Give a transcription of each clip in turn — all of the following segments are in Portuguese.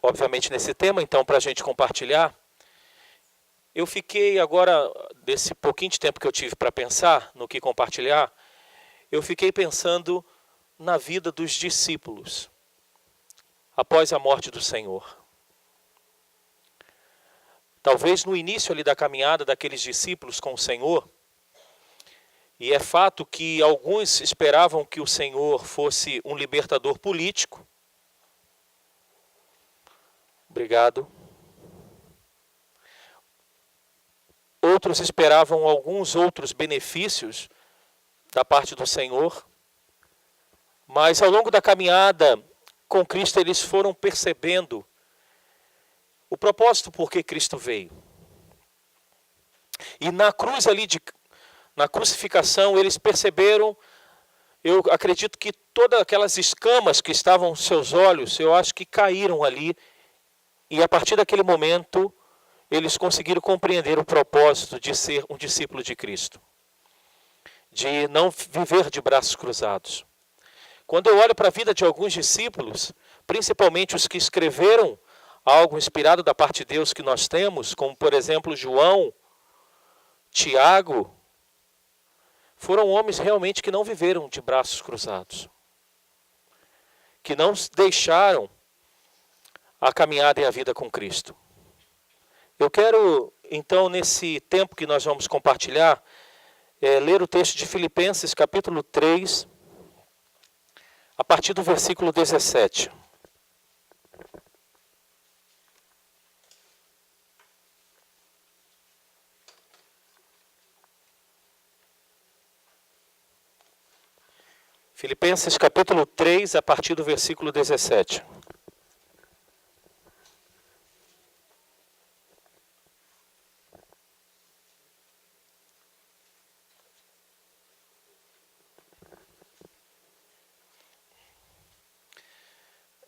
obviamente, nesse tema, então, para a gente compartilhar. Eu fiquei agora, desse pouquinho de tempo que eu tive para pensar no que compartilhar, eu fiquei pensando na vida dos discípulos, após a morte do Senhor. Talvez no início ali da caminhada daqueles discípulos com o Senhor, e é fato que alguns esperavam que o Senhor fosse um libertador político. Obrigado. Outros esperavam alguns outros benefícios da parte do Senhor. Mas ao longo da caminhada com Cristo, eles foram percebendo o propósito por que Cristo veio. E na cruz ali, na crucificação, eles perceberam, eu acredito que todas aquelas escamas que estavam nos seus olhos, eu acho que caíram ali. E a partir daquele momento, eles conseguiram compreender o propósito de ser um discípulo de Cristo. De não viver de braços cruzados. Quando eu olho para a vida de alguns discípulos, principalmente os que escreveram algo inspirado da parte de Deus que nós temos, como por exemplo João, Tiago, foram homens realmente que não viveram de braços cruzados. Que não deixaram a caminhada e a vida com Cristo. Eu quero, então, nesse tempo que nós vamos compartilhar, ler o texto de Filipenses, capítulo 3, a partir do versículo 17. Filipenses capítulo 3, a partir do versículo 17.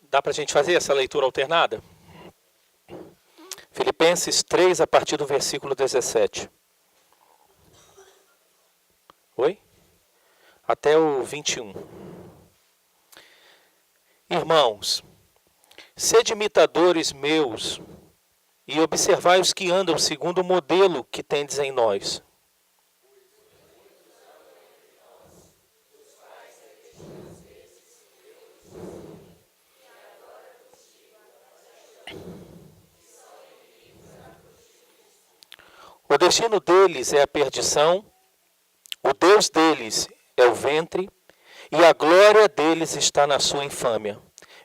Dá para a gente fazer essa leitura alternada? Filipenses 3, a partir do versículo 17. Oi? Até o 21. Irmãos, sede imitadores meus e observai os que andam segundo o modelo que tendes em nós. O destino deles é a perdição, o Deus deles é o ventre, e a glória deles está na sua infâmia,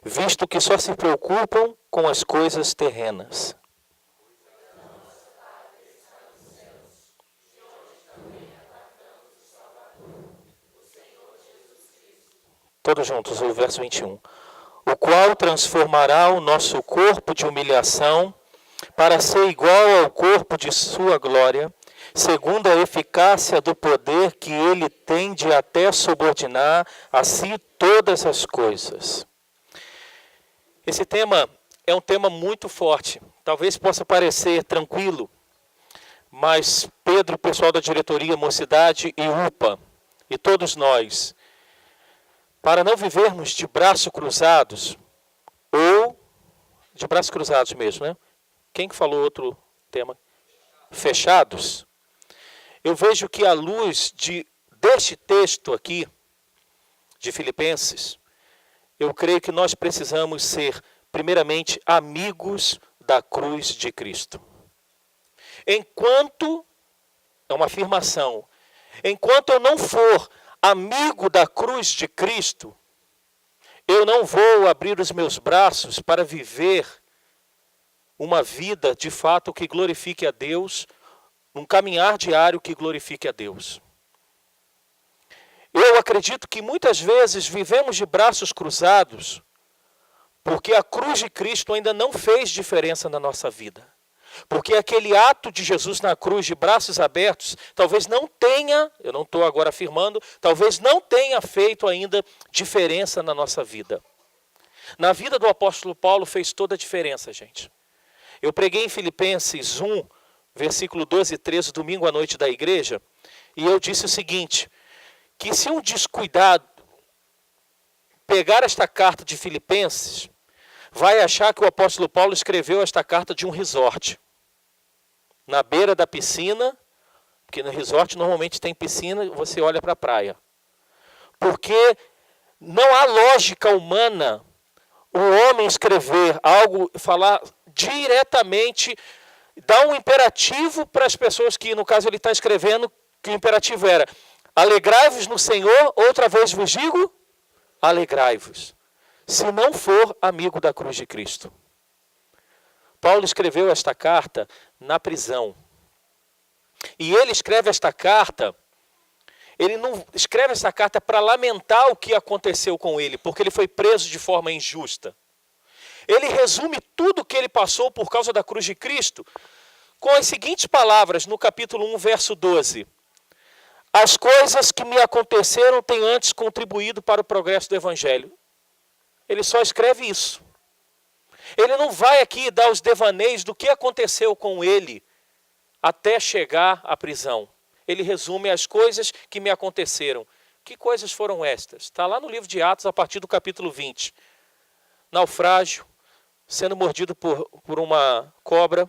visto que só se preocupam com as coisas terrenas. Todos juntos, o verso 21. O qual transformará o nosso corpo de humilhação para ser igual ao corpo de sua glória, segundo a eficácia do poder que ele tem de até subordinar a si todas as coisas. Esse tema é um tema muito forte. Talvez possa parecer tranquilo, mas Pedro, o pessoal da diretoria, Mocidade e UPA, e todos nós, para não vivermos de braços cruzados, ou de braços cruzados mesmo, né? Quem que falou outro tema? Fechados. Eu vejo que à luz deste texto aqui, de Filipenses, eu creio que nós precisamos ser, primeiramente, amigos da cruz de Cristo. Enquanto, é uma afirmação, enquanto eu não for amigo da cruz de Cristo, eu não vou abrir os meus braços para viver uma vida, de fato, que glorifique a Deus, um caminhar diário que glorifique a Deus. Eu acredito que muitas vezes vivemos de braços cruzados, porque a cruz de Cristo ainda não fez diferença na nossa vida. Porque aquele ato de Jesus na cruz, de braços abertos, talvez não tenha, eu não estou agora afirmando, talvez não tenha feito ainda diferença na nossa vida. Na vida do apóstolo Paulo fez toda a diferença, gente. Eu preguei em Filipenses 1, versículo 12 e 13, domingo à noite da igreja, e eu disse o seguinte, que se um descuidado pegar esta carta de Filipenses, vai achar que o apóstolo Paulo escreveu esta carta de um resort, na beira da piscina, porque no resort normalmente tem piscina, você olha para a praia. Porque não há lógica humana o homem escrever algo, falar diretamente, dar um imperativo para as pessoas que, no caso, ele está escrevendo, que o imperativo era: alegrai-vos no Senhor, outra vez vos digo, alegrai-vos, se não for amigo da cruz de Cristo. Paulo escreveu esta carta na prisão. E ele escreve esta carta, ele não escreve essa carta para lamentar o que aconteceu com ele, porque ele foi preso de forma injusta. Ele resume tudo o que ele passou por causa da cruz de Cristo com as seguintes palavras, no capítulo 1, verso 12. As coisas que me aconteceram têm antes contribuído para o progresso do Evangelho. Ele só escreve isso. Ele não vai aqui dar os devaneios do que aconteceu com ele até chegar à prisão. Ele resume as coisas que me aconteceram. Que coisas foram estas? Está lá no livro de Atos, a partir do capítulo 20. Naufrágio, sendo mordido por uma cobra,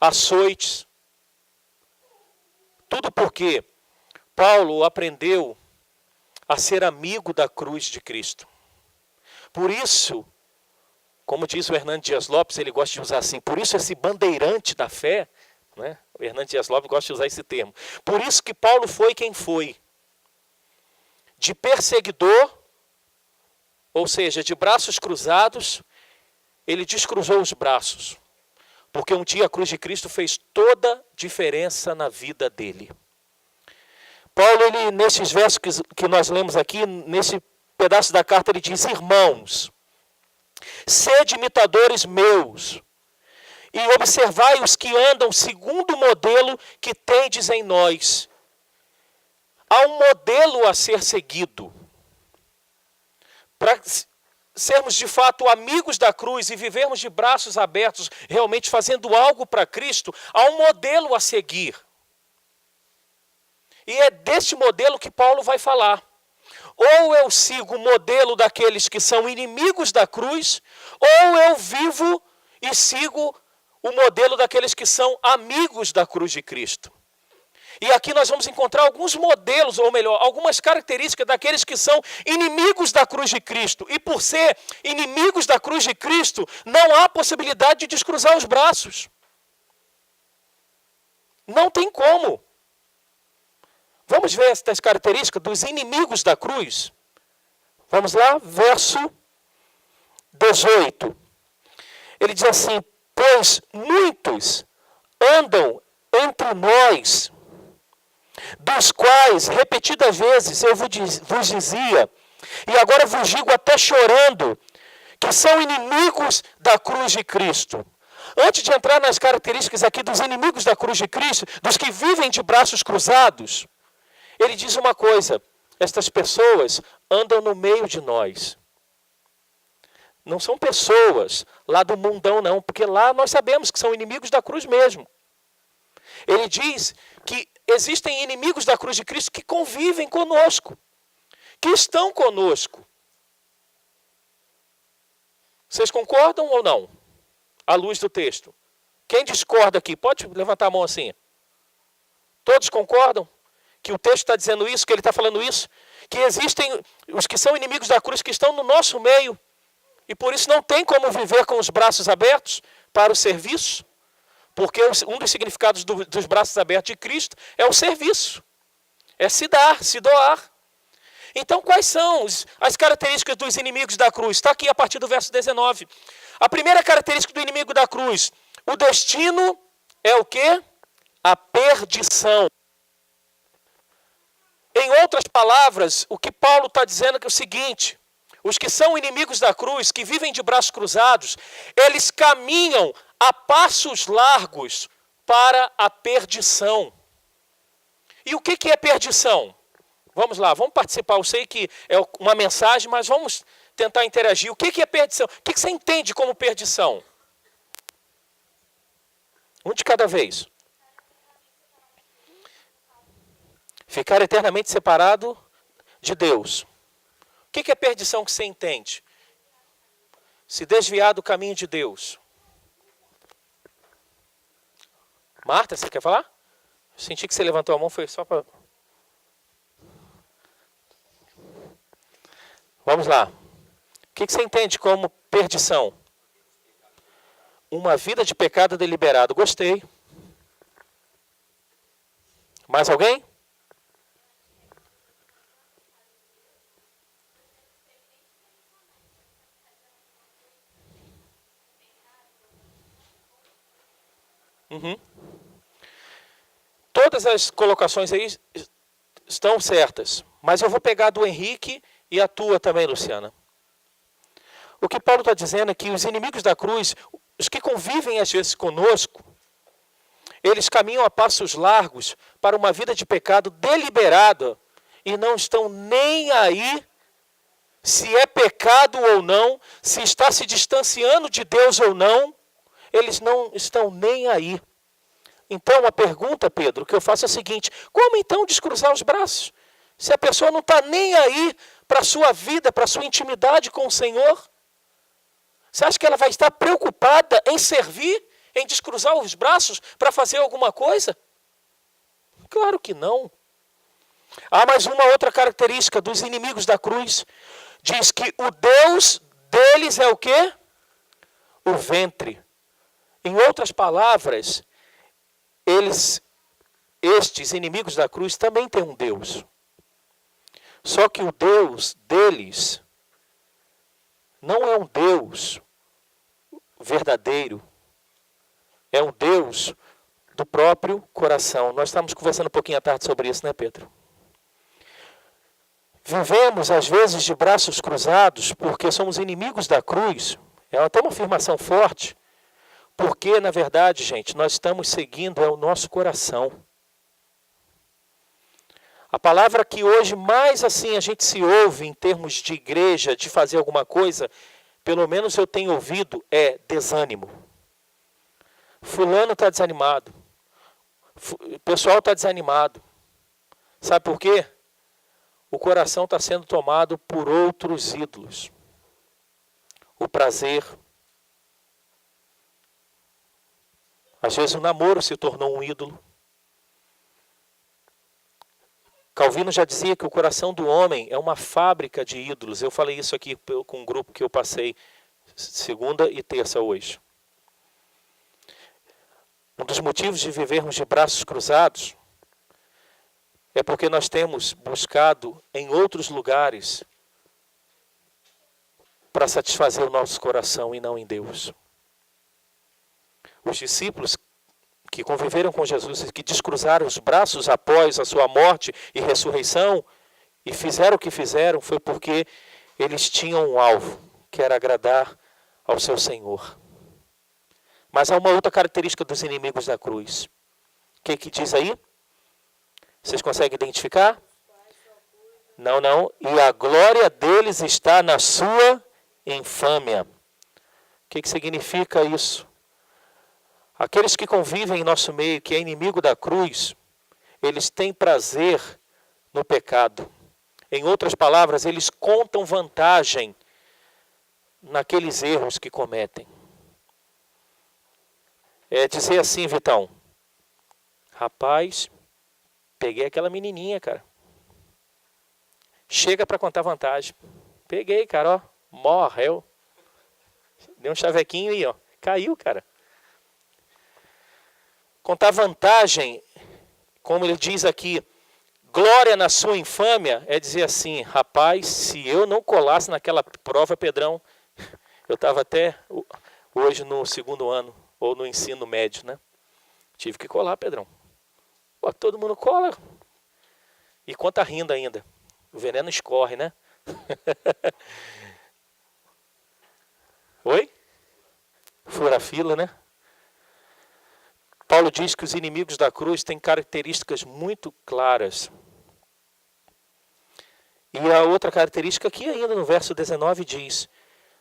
açoites. Tudo porque Paulo aprendeu a ser amigo da cruz de Cristo. Por isso, como diz o Hernando Dias Lopes, ele gosta de usar assim, por isso esse bandeirante da fé, né? O Hernando Dias Lopes gosta de usar esse termo. Por isso que Paulo foi quem foi. De perseguidor, ou seja, de braços cruzados, ele descruzou os braços. Porque um dia a cruz de Cristo fez toda a diferença na vida dele. Paulo, ele, nesses versos que nós lemos aqui, nesse pedaço da carta, ele diz: irmãos, sede imitadores meus, e observai os que andam segundo o modelo que tendes em nós. Há um modelo a ser seguido. Para sermos de fato amigos da cruz e vivermos de braços abertos, realmente fazendo algo para Cristo, há um modelo a seguir. E é deste modelo que Paulo vai falar. Ou eu sigo o modelo daqueles que são inimigos da cruz, ou eu vivo e sigo o modelo daqueles que são amigos da cruz de Cristo. E aqui nós vamos encontrar alguns modelos, ou melhor, algumas características daqueles que são inimigos da cruz de Cristo. E por ser inimigos da cruz de Cristo, não há possibilidade de descruzar os braços. Não tem como. Vamos ver estas características dos inimigos da cruz? Vamos lá, verso 18. Ele diz assim: pois muitos andam entre nós, dos quais repetidas vezes eu vos dizia, e agora vos digo até chorando, que são inimigos da cruz de Cristo. Antes de entrar nas características aqui dos inimigos da cruz de Cristo, dos que vivem de braços cruzados, ele diz uma coisa: estas pessoas andam no meio de nós. Não são pessoas lá do mundão, não, porque lá nós sabemos que são inimigos da cruz mesmo. Ele diz que existem inimigos da cruz de Cristo que convivem conosco, que estão conosco. Vocês concordam ou não? À luz do texto. Quem discorda aqui, pode levantar a mão assim. Todos concordam que o texto está dizendo isso, que ele está falando isso? Que existem os que são inimigos da cruz que estão no nosso meio, e por isso não tem como viver com os braços abertos para o serviço, porque um dos significados dos braços abertos de Cristo é o serviço, é se dar, se doar. Então quais são as características dos inimigos da cruz? Está aqui a partir do verso 19. A primeira característica do inimigo da cruz: o destino é o quê? A perdição. Em outras palavras, o que Paulo está dizendo é o seguinte: os que são inimigos da cruz, que vivem de braços cruzados, eles caminham a passos largos para a perdição. E o que é perdição? Vamos lá, vamos participar. Eu sei que é uma mensagem, mas vamos tentar interagir. O que é perdição? O que você entende como perdição? Um de cada vez. Ficar eternamente separado de Deus. O que é perdição que você entende? se desviar do caminho de Deus? Marta, você quer falar? Senti que você levantou a mão, foi só para... Vamos lá. O que você entende como perdição? Uma vida de pecado deliberado. Gostei. Mais alguém? Uhum. Todas as colocações aí estão certas. Mas eu vou pegar do Henrique e a tua também, Luciana. O que Paulo está dizendo é que os inimigos da cruz, os que convivem às vezes conosco, eles caminham a passos largos para uma vida de pecado deliberada e não estão nem aí se é pecado ou não, se está se distanciando de Deus ou não, eles não estão nem aí. Então a pergunta, Pedro, que eu faço é a seguinte: como então descruzar os braços? Se a pessoa não está nem aí para a sua vida, para a sua intimidade com o Senhor? Você acha que ela vai estar preocupada em servir, em descruzar os braços para fazer alguma coisa? Claro que não. Há mais uma outra característica dos inimigos da cruz. Diz que o Deus deles é o quê? O ventre. Em outras palavras, estes inimigos da cruz também têm um Deus. Só que o Deus deles não é um Deus verdadeiro. É um Deus do próprio coração. Nós estávamos conversando um pouquinho à tarde sobre isso, né, Pedro? Vivemos, às vezes, de braços cruzados porque somos inimigos da cruz. É até uma afirmação forte. Porque, na verdade, gente, nós estamos seguindo o nosso coração. A palavra que hoje mais assim a gente se ouve em termos de igreja, de fazer alguma coisa, pelo menos eu tenho ouvido, é desânimo. Fulano está desanimado. O pessoal está desanimado. Sabe por quê? O coração está sendo tomado por outros ídolos. O prazer. Às vezes o namoro se tornou um ídolo. Calvino já dizia que o coração do homem é uma fábrica de ídolos. Eu falei isso aqui com um grupo que eu passei segunda e terça hoje. Um dos motivos de vivermos de braços cruzados é porque nós temos buscado em outros lugares para satisfazer o nosso coração e não em Deus. Os discípulos que conviveram com Jesus e que descruzaram os braços após a sua morte e ressurreição e fizeram o que fizeram foi porque eles tinham um alvo, que era agradar ao seu Senhor. Mas há uma outra característica dos inimigos da cruz. O que diz aí? Vocês conseguem identificar? Não. E a glória deles está na sua infâmia. O que significa isso? Aqueles que convivem em nosso meio, que é inimigo da cruz, eles têm prazer no pecado. Em outras palavras, eles contam vantagem naqueles erros que cometem. É dizer assim, Vitão: rapaz, peguei aquela menininha, cara. Chega para contar vantagem. Peguei, cara, ó, morreu. Deu um chavequinho aí, ó, caiu, cara. Contar vantagem, como ele diz aqui, glória na sua infâmia, é dizer assim: rapaz, se eu não colasse naquela prova, Pedrão, eu estava até hoje no segundo ano, ou no ensino médio, né? Tive que colar, Pedrão. Pô, todo mundo cola. E conta rindo ainda. O veneno escorre, né? Oi? Fura a fila, né? Paulo diz que os inimigos da cruz têm características muito claras. E a outra característica aqui ainda no verso 19 diz: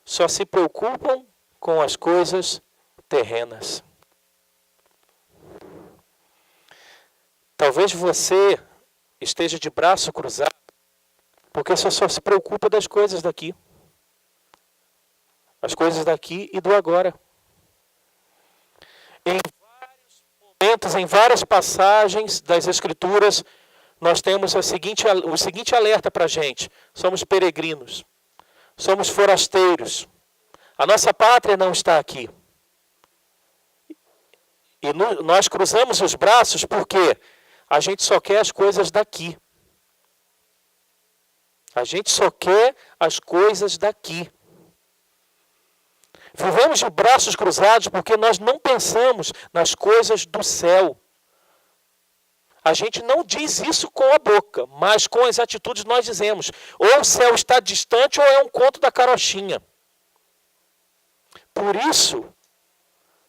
só se preocupam com as coisas terrenas. Talvez você esteja de braço cruzado porque você só se preocupa das coisas daqui. As coisas daqui e do agora. Em vários momentos, em várias passagens das Escrituras, nós temos o seguinte alerta para a gente. Somos peregrinos. Somos forasteiros. A nossa pátria não está aqui. E nós cruzamos os braços porque a gente só quer as coisas daqui. A gente só quer as coisas daqui. Vivemos de braços cruzados porque nós não pensamos nas coisas do céu. A gente não diz isso com a boca, mas com as atitudes nós dizemos. Ou o céu está distante ou é um conto da carochinha. Por isso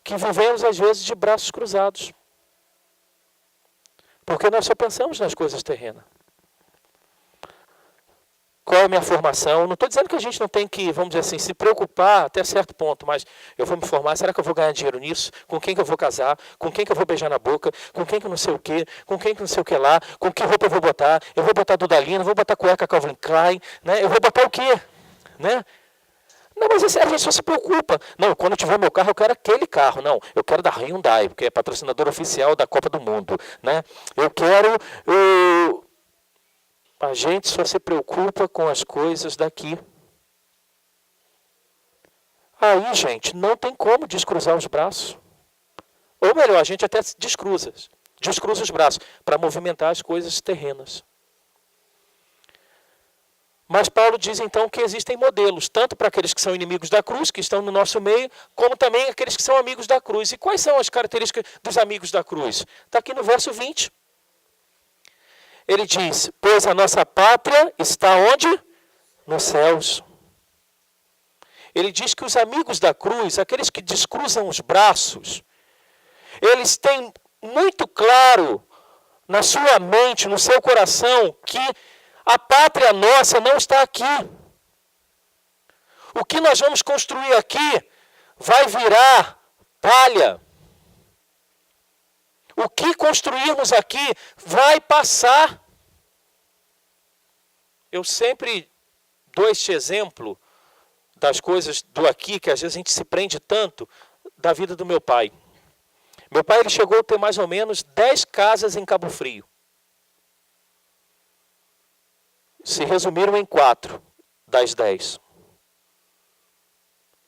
que vivemos às vezes de braços cruzados. Porque nós só pensamos nas coisas terrenas. Qual é a minha formação? Não estou dizendo que a gente não tem que, vamos dizer assim, se preocupar até certo ponto, mas eu vou me formar, será que eu vou ganhar dinheiro nisso? Com quem que eu vou casar? Com quem que eu vou beijar na boca? Com quem que não sei o quê? Com quem que não sei o que lá? Com que roupa eu vou botar? Eu vou botar Dudalina, vou botar cueca Calvin Klein, né? Eu vou botar o quê? Né? Não, mas a gente só se preocupa. Não, quando eu tiver meu carro, eu quero aquele carro. Não, eu quero da Hyundai, porque é patrocinador oficial da Copa do Mundo. Né? Eu quero... A gente só se preocupa com as coisas daqui. Aí, gente, não tem como descruzar os braços. Ou melhor, a gente até descruza os braços para movimentar as coisas terrenas. Mas Paulo diz então que existem modelos, tanto para aqueles que são inimigos da cruz, que estão no nosso meio, como também aqueles que são amigos da cruz. E quais são as características dos amigos da cruz? Está aqui no verso 20. Ele diz, pois a nossa pátria está onde? Nos céus. Ele diz que os amigos da cruz, aqueles que descruzam os braços, eles têm muito claro na sua mente, no seu coração, que a pátria nossa não está aqui. O que nós vamos construir aqui vai virar palha. O que construirmos aqui vai passar. Eu sempre dou este exemplo das coisas do aqui, que às vezes a gente se prende tanto, da vida do meu pai. Meu pai ele chegou a ter mais ou menos 10 casas em Cabo Frio. Se resumiram em 4 das 10.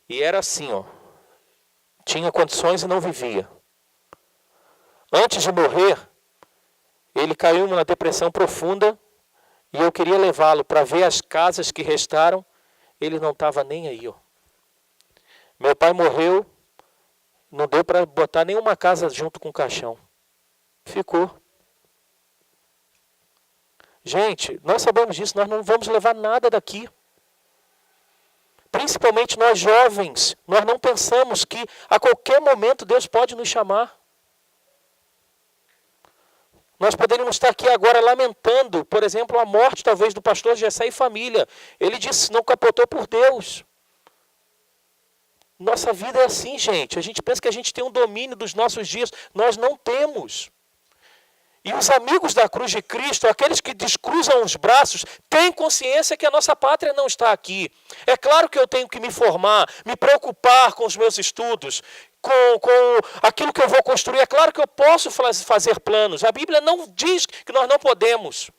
E era assim, ó. Tinha condições e não vivia. Antes de morrer, ele caiu numa depressão profunda e eu queria levá-lo para ver as casas que restaram. Ele não estava nem aí. Ó. Meu pai morreu, não deu para botar nenhuma casa junto com o caixão. Ficou. Gente, nós sabemos disso, nós não vamos levar nada daqui. Principalmente nós jovens, nós não pensamos que a qualquer momento Deus pode nos chamar. Nós poderíamos estar aqui agora lamentando, por exemplo, a morte talvez do pastor Gessé e família. Ele disse, não capotou por Deus. Nossa vida é assim, gente. A gente pensa que a gente tem um domínio dos nossos dias. Nós não temos. E os amigos da cruz de Cristo, aqueles que descruzam os braços, têm consciência que a nossa pátria não está aqui. É claro que eu tenho que me formar, me preocupar com os meus estudos, com aquilo que eu vou construir. É claro que eu posso fazer planos. A Bíblia não diz que nós não podemos.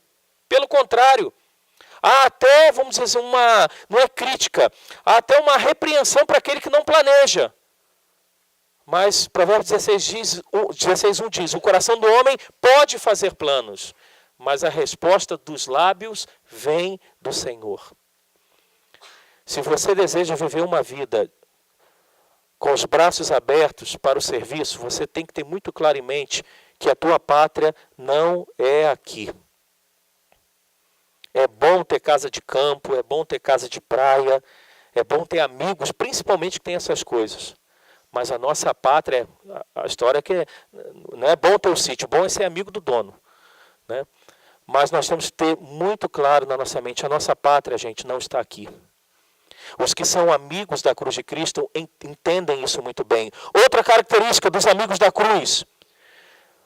Pelo contrário, há até, vamos dizer, não é crítica, há até uma repreensão para aquele que não planeja. Mas Provérbios 16:1 diz, o coração do homem pode fazer planos, mas a resposta dos lábios vem do Senhor. Se você deseja viver uma vida com os braços abertos para o serviço, você tem que ter muito claro em mente que a tua pátria não é aqui. É bom ter casa de campo, é bom ter casa de praia, é bom ter amigos, principalmente que tem essas coisas. Mas a nossa pátria, a história é que não é bom ter o sítio, bom é ser amigo do dono. Né? Mas nós temos que ter muito claro na nossa mente, a nossa pátria, gente, não está aqui. Os que são amigos da cruz de Cristo entendem isso muito bem. Outra característica dos amigos da cruz.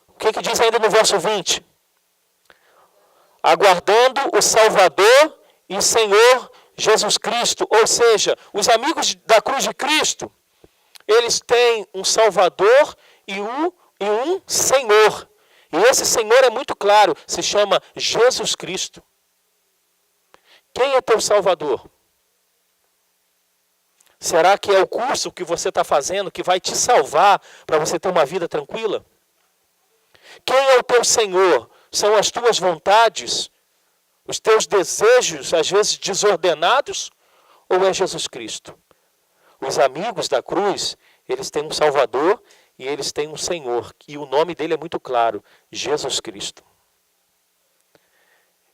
O que diz ainda no verso 20? Aguardando o Salvador e Senhor Jesus Cristo, ou seja, os amigos da cruz de Cristo, eles têm um Salvador e um Senhor. E esse Senhor é muito claro, se chama Jesus Cristo. Quem é teu Salvador? Será que é o curso que você está fazendo que vai te salvar para você ter uma vida tranquila? Quem é o teu Senhor? São as tuas vontades? Os teus desejos, às vezes desordenados? Ou é Jesus Cristo? Os amigos da cruz, eles têm um Salvador e eles têm um Senhor. E o nome dele é muito claro, Jesus Cristo.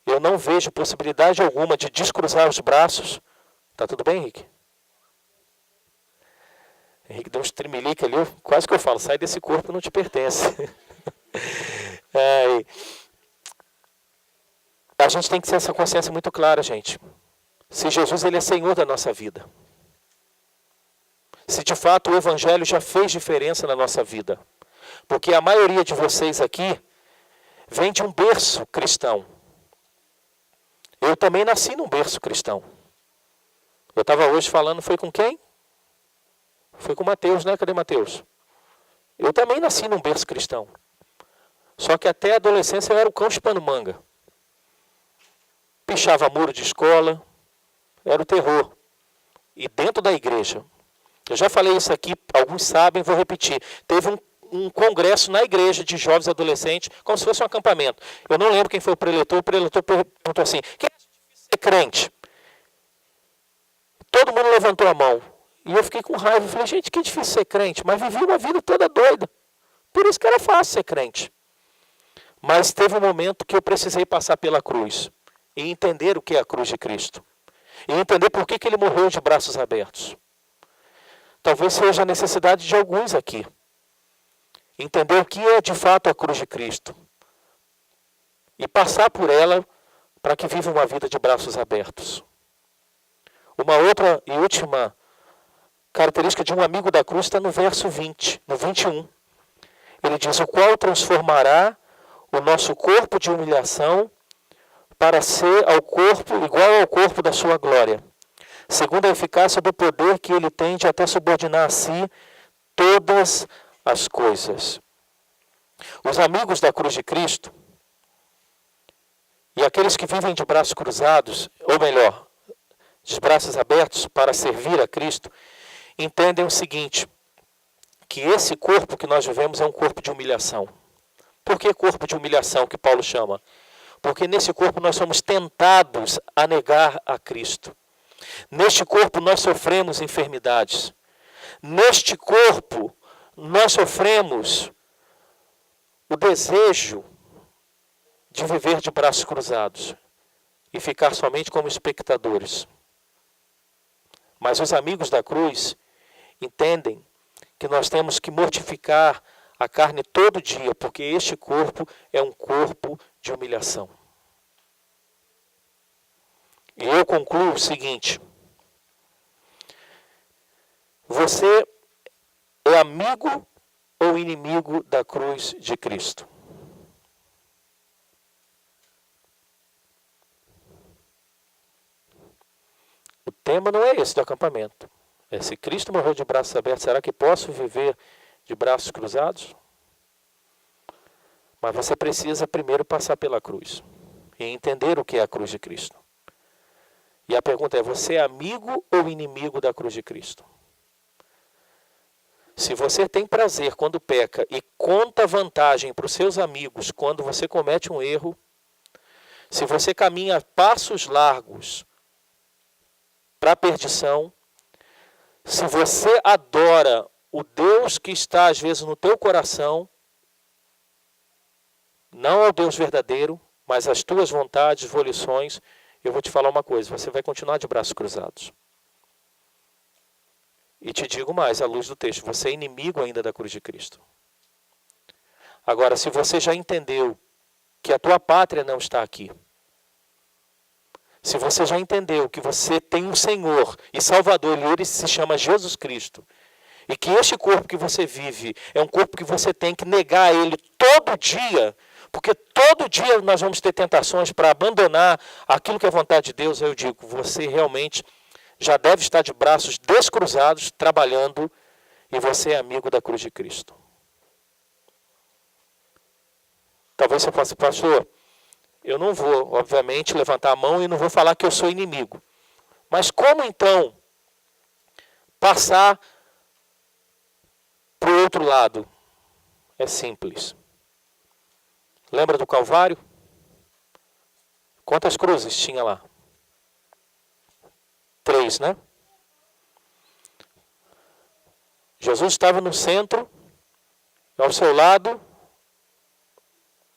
Eu não vejo possibilidade alguma de descruzar os braços. Tá tudo bem, Henrique? Henrique deu um tremelique ali, quase que eu falo, sai desse corpo, não te pertence. A gente tem que ter essa consciência muito clara, gente. Se Jesus ele é Senhor da nossa vida. Se de fato o Evangelho já fez diferença na nossa vida. Porque a maioria de vocês aqui vem de um berço cristão. Eu também nasci num berço cristão. Eu estava hoje falando, foi com quem? Foi com o Mateus, né? Cadê Mateus? Eu também nasci num berço cristão. Só que até a adolescência eu era o cão chupando manga. Pichava muro de escola. Era o terror. E dentro da igreja. Eu já falei isso aqui, alguns sabem, vou repetir. Teve um congresso na igreja de jovens e adolescentes, como se fosse um acampamento. Eu não lembro quem foi o preletor perguntou assim, quem acha difícil ser crente? Todo mundo levantou a mão. E eu fiquei com raiva. Eu falei, gente, que difícil ser crente. Mas vivi uma vida toda doida. Por isso que era fácil ser crente. Mas teve um momento que eu precisei passar pela cruz. E entender o que é a cruz de Cristo. E entender por que ele morreu de braços abertos. Talvez seja a necessidade de alguns aqui. Entender o que é de fato a cruz de Cristo. E passar por ela para que viva uma vida de braços abertos. Uma outra e última característica de um amigo da cruz está no verso 20, no 21. Ele diz, o qual transformará o nosso corpo de humilhação para ser ao corpo, igual ao corpo da sua glória, segundo a eficácia do poder que ele tem de até subordinar a si todas as coisas. Os amigos da cruz de Cristo e aqueles que vivem de braços cruzados, ou melhor, de braços abertos para servir a Cristo, entendem o seguinte, que esse corpo que nós vivemos é um corpo de humilhação. Por que corpo de humilhação que Paulo chama? Porque nesse corpo nós somos tentados a negar a Cristo. Neste corpo nós sofremos enfermidades. Neste corpo nós sofremos o desejo de viver de braços cruzados e ficar somente como espectadores. Mas os amigos da cruz entendem que nós temos que mortificar a carne todo dia, porque este corpo é um corpo de humilhação. E eu concluo o seguinte: você é amigo ou inimigo da cruz de Cristo? O tema não é esse do acampamento. É se Cristo morreu de braços abertos, será que posso viver de braços cruzados? Mas você precisa primeiro passar pela cruz e entender o que é a cruz de Cristo. E a pergunta é, você é amigo ou inimigo da cruz de Cristo? Se você tem prazer quando peca e conta vantagem para os seus amigos quando você comete um erro, se você caminha passos largos para a perdição, se você adora o Deus que está às vezes no teu coração, não é o Deus verdadeiro, mas as tuas vontades, volições, eu vou te falar uma coisa, você vai continuar de braços cruzados. E te digo mais, à luz do texto, você é inimigo ainda da cruz de Cristo. Agora, se você já entendeu que a tua pátria não está aqui, se você já entendeu que você tem um Senhor e Salvador, e Ele se chama Jesus Cristo, E que este corpo que você vive é um corpo que você tem que negar a ele todo dia, porque todo dia nós vamos ter tentações para abandonar aquilo que é vontade de Deus. Eu digo, você realmente já deve estar de braços descruzados, trabalhando, e você é amigo da cruz de Cristo. Talvez você fale, pastor, eu não vou, obviamente, levantar a mão e não vou falar que eu sou inimigo. Mas como então passar para o outro lado? É simples. Lembra do Calvário? Quantas cruzes tinha lá? 3, né? Jesus estava no centro, ao seu lado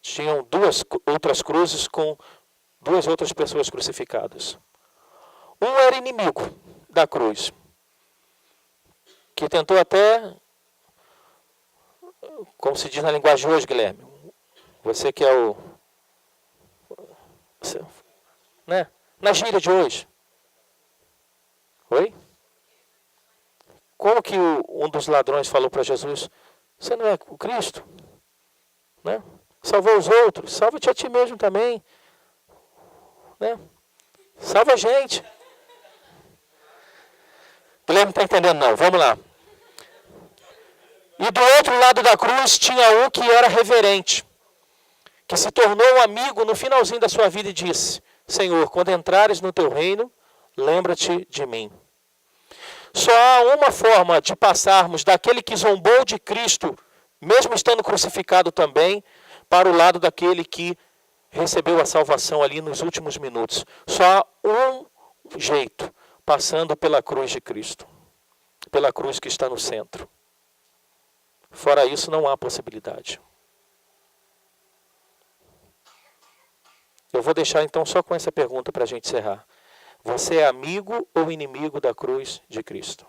tinham 2 outras cruzes com 2 outras pessoas crucificadas. Um era inimigo da cruz, que tentou até, como se diz na linguagem de hoje, Guilherme, você que é o... né? Na gíria de hoje. Oi? Como que um dos ladrões falou para Jesus, você não é o Cristo? Né? Salvou os outros, salva-te a ti mesmo também. Né? Salva a gente. Guilherme não está entendendo não, vamos lá. E do outro lado da cruz tinha um que era reverente, que se tornou um amigo no finalzinho da sua vida e disse, Senhor, quando entrares no teu reino, lembra-te de mim. Só há uma forma de passarmos daquele que zombou de Cristo, mesmo estando crucificado também, para o lado daquele que recebeu a salvação ali nos últimos minutos. Só há um jeito, passando pela cruz de Cristo, pela cruz que está no centro. Fora isso, não há possibilidade. Eu vou deixar então só com essa pergunta para a gente encerrar. Você é amigo ou inimigo da cruz de Cristo?